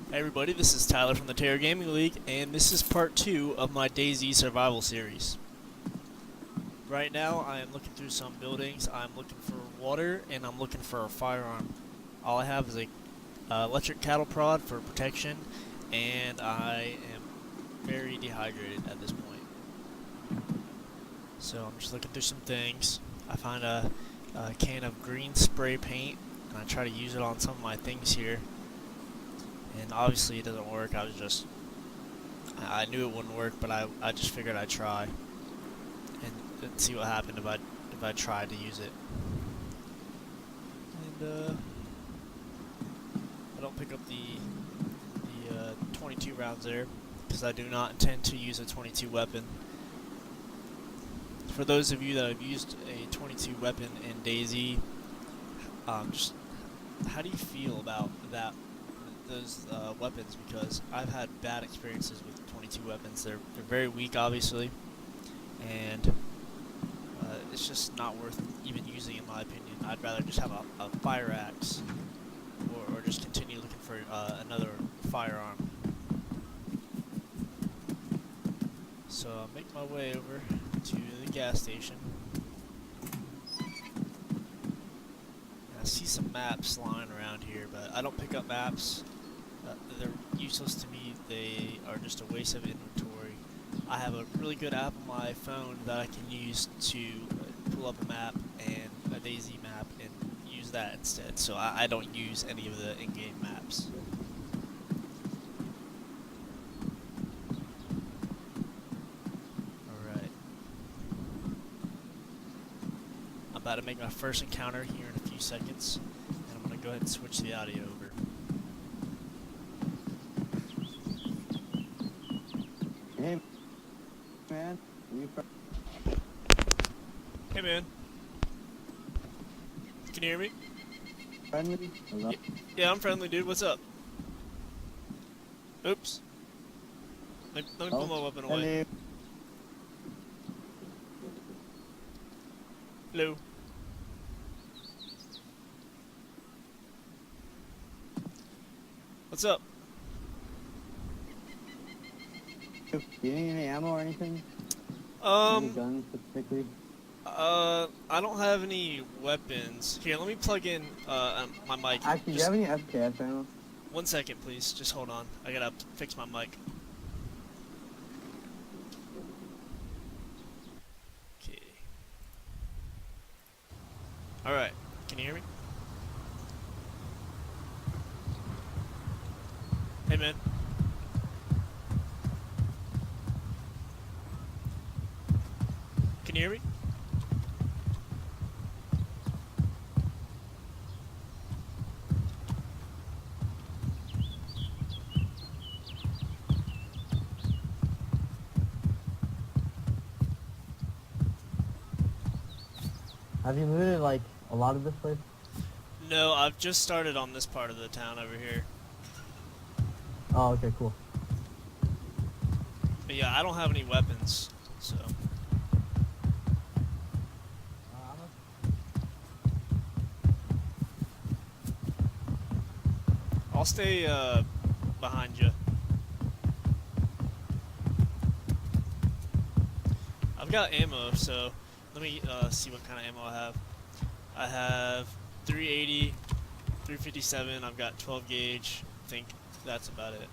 Hey everybody, this is Tyler from the Terror Gaming League, and this is part 2 of my DayZ survival series. Right now, I am looking through some buildings. I'm looking for water, and I'm looking for a firearm. All I have is a electric cattle prod for protection, and I am very dehydrated at this point. So I'm just looking through some things. I find a can of green spray paint, and I try to use it on some of my things here. And obviously it doesn't work. I knew it wouldn't work, but I just figured I'd try and see what happened if I tried to use it. And I don't pick up the 22 rounds there because I do not intend to use a 22 weapon. For those of you that have used a 22 weapon in DayZ, just how do you feel about those weapons? Because I've had bad experiences with 22 weapons. They're very weak, obviously, and it's just not worth even using, in my opinion. I'd rather just have a fire axe, or just continue looking for another firearm. So I'll make my way over to the gas station. I see some maps lying around here, but I don't pick up maps. They're useless to me. They are just a waste of inventory. I have a really good app on my phone that I can use to pull up a map and a DayZ map and use that instead. So I don't use any of the in-game maps. Alright. I'm about to make my first encounter here in a few seconds, and I'm going to go ahead and switch the audio over. Hey, man. Hey man. Can you hear me? Friendly? Hello? Yeah, I'm friendly, dude. What's up? Oops. Let me pull my weapon away. Hello. What's up? Do you need any ammo or anything? Any guns specifically? I don't have any weapons. Here, let me plug in my mic. Actually, do you have any SKS ammo? 1 second, please. Just hold on. I gotta fix my mic. Okay. Alright. Can you hear me? Hey, man. Can you hear me? Have you looted, like, a lot of this place? No, I've just started on this part of the town over here. Oh, okay, cool. But yeah, I don't have any weapons, so... I'll stay behind you. I've got ammo, so let me see what kind of ammo I have. I have 380, 357, I've got 12 gauge. I think that's about it.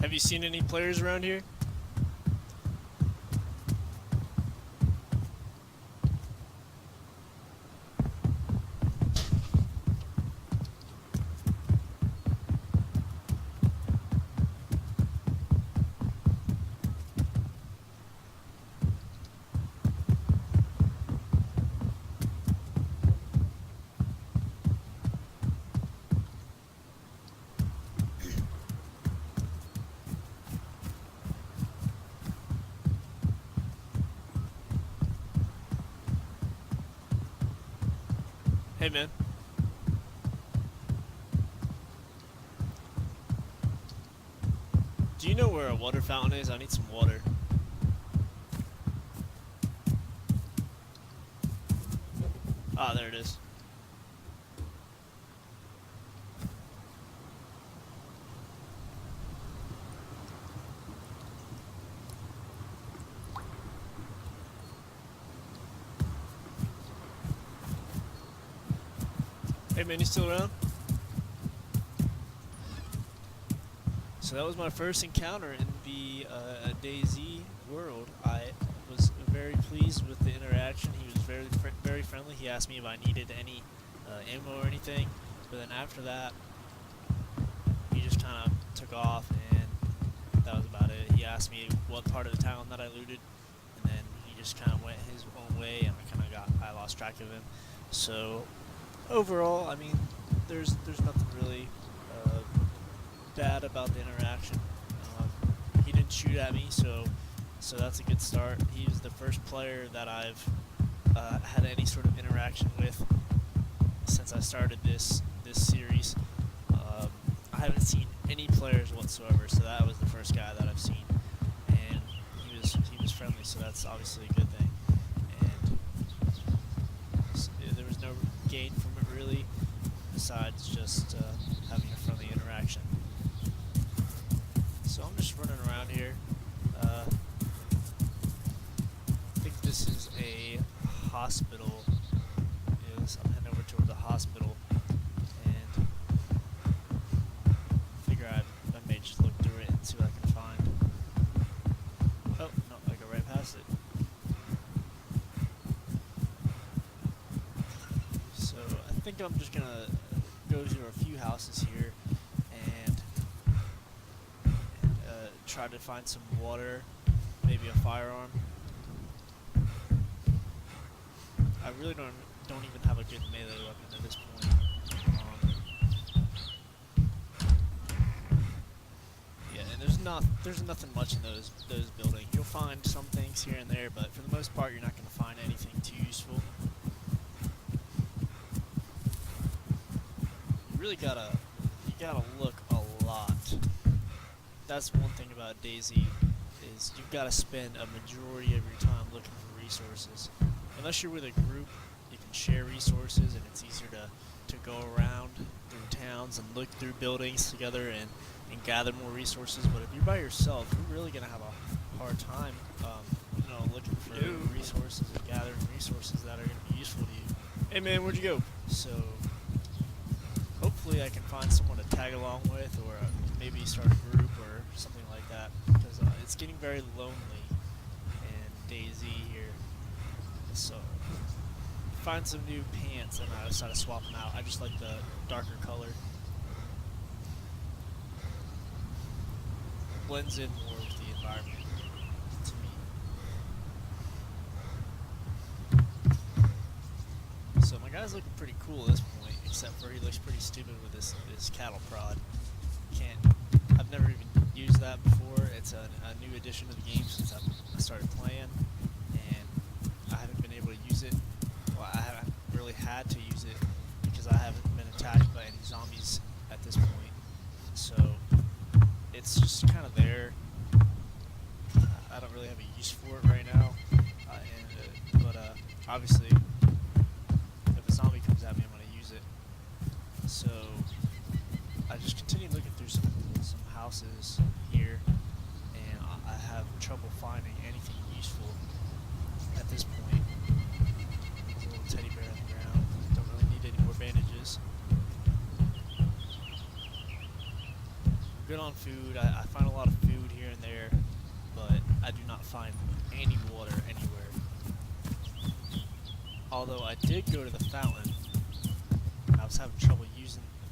Have you seen any players around here? Hey, man. Do you know where a water fountain is? I need some water. Ah, there it is. Hey, man, you still around? So that was my first encounter in the DayZ world. I was very pleased with the interaction. He was very friendly. He asked me if I needed any ammo or anything, but then after that, he just kind of took off, and that was about it. He asked me what part of the town that I looted, and then he just kind of went his own way, and I lost track of him. So overall, I mean, there's nothing really bad about the interaction. He didn't shoot at me, so that's a good start. He was the first player that I've had any sort of interaction with since I started this series. I haven't seen any players whatsoever, so that was the first guy that I've seen, and he was friendly, so that's obviously a good thing. And there was no gain from it really, besides just having a friendly interaction. So I'm just running around here. I think this is a hospital. I'm heading over toward the hospital, and figure I may just look through it and see what I can find. Oh, no, I go right past it. So I think I'm just gonna go to a few houses here and try to find some water, maybe a firearm. I really don't even have a good melee weapon at this point. Yeah, and there's nothing much in those buildings. You'll find some things here and there, but for the most part, you're not going to find anything too useful. You really gotta look a lot. That's one thing about DayZ, is you've got to spend a majority of your time looking for resources. Unless you're with a group, you can share resources, and it's easier to go around through towns and look through buildings together and gather more resources. But if you're by yourself, you're really going to have a hard time looking for resources and gathering resources that are going to be useful to you. Hey man, where'd you go? So hopefully I can find someone to tag along with, or maybe start a group or something like that, because it's getting very lonely in DayZ here. So find some new pants and I decided to swap them out. I just like the darker color. Blends in more with the environment to me. So my guy's looking pretty cool at this point, except for he looks pretty stupid with this cattle prod. I've never even used that before. It's a new addition to the game since I started playing, and I haven't been able to use it. Well, I haven't really had to use it because I haven't been attacked by any zombies at this point. So it's just kind of there. I don't really have a use for it right now, but obviously, if a zombie comes at me, I'm going to use it. So I just continue looking through some houses here, and I have trouble finding anything useful at this point. There's a little teddy bear on the ground. Don't really need any more bandages. I'm good on food. I find a lot of food here and there, but I do not find any water anywhere. Although I did go to the fountain, and I was having trouble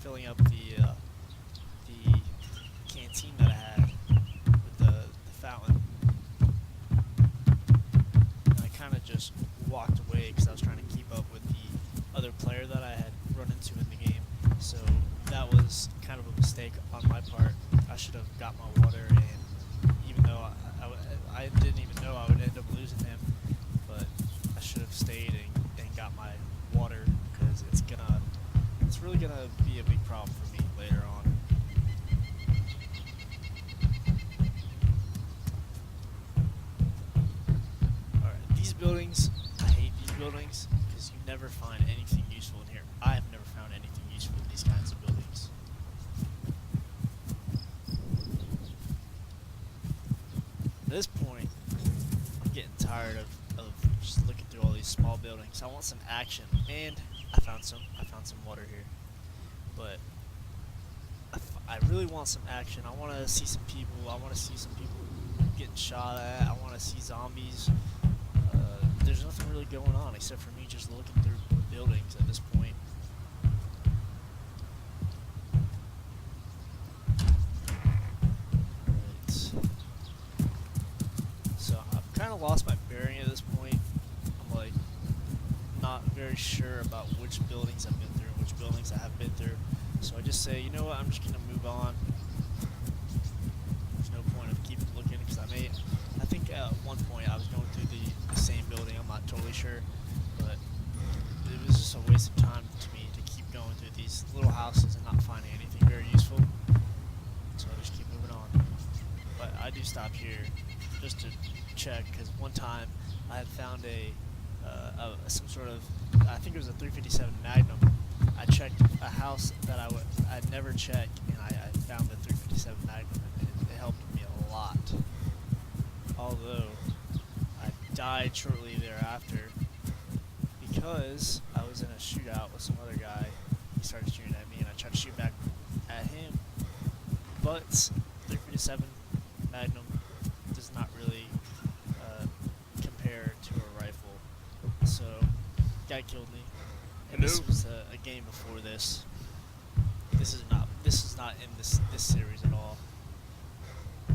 filling up the canteen that I had with the fountain. And I kind of just walked away because I was trying to keep up with the other player that I had run into in the game. So that was kind of a mistake on my part. I should have got my water, and even though I didn't even know I would end up losing him, but I should have stayed and got my water, because it's gonna really gonna be a big problem for me later on. Alright, these buildings, I hate these buildings because you never find anything useful in here. I have never found anything useful in these kinds of buildings. At this point, I'm getting tired of just looking through all these small buildings. I want some action, and I found some water here. But I really want some action. I want to see some people. I want to see some people getting shot at. I want to see zombies. There's nothing really going on except for me just looking through buildings at this point. So I've kind of lost my bearing at this point. I'm like not very sure about which buildings I've been through and which buildings I have been through. So I just say, you know what, I'm just gonna move on. There's no point of keep looking because I think at one point I was going through the same building. I'm not totally sure, but it was just a waste of time to me to keep going through these little houses and not finding anything very useful. So I just keep moving on. But I do stop here just to check because one time I had found some sort of, I think it was a 357 Magnum. I checked a house that I'd never checked, and I found the 357 Magnum, and it helped me a lot. Although I died shortly thereafter because I was in a shootout with some other guy. He started shooting at me, and I tried to shoot back at him. But 357 Magnum does not really compare to a rifle, so guy killed me. And this was a game before this. This is not in this series at all. You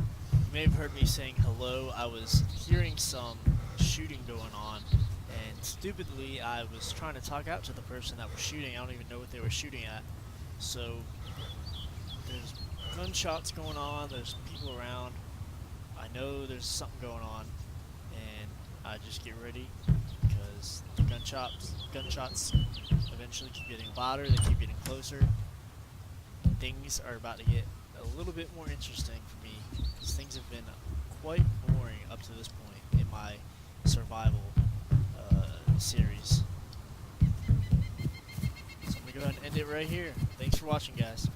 may have heard me saying hello. I was hearing some shooting going on, and stupidly I was trying to talk out to the person that was shooting. I don't even know what they were shooting at. So there's gunshots going on, there's people around. I know there's something going on, and I just get ready because the gunshots eventually keep getting louder, they keep getting closer. Things are about to get a little bit more interesting for me because things have been quite boring up to this point in my survival series. So I'm going to go ahead and end it right here. Thanks for watching, guys.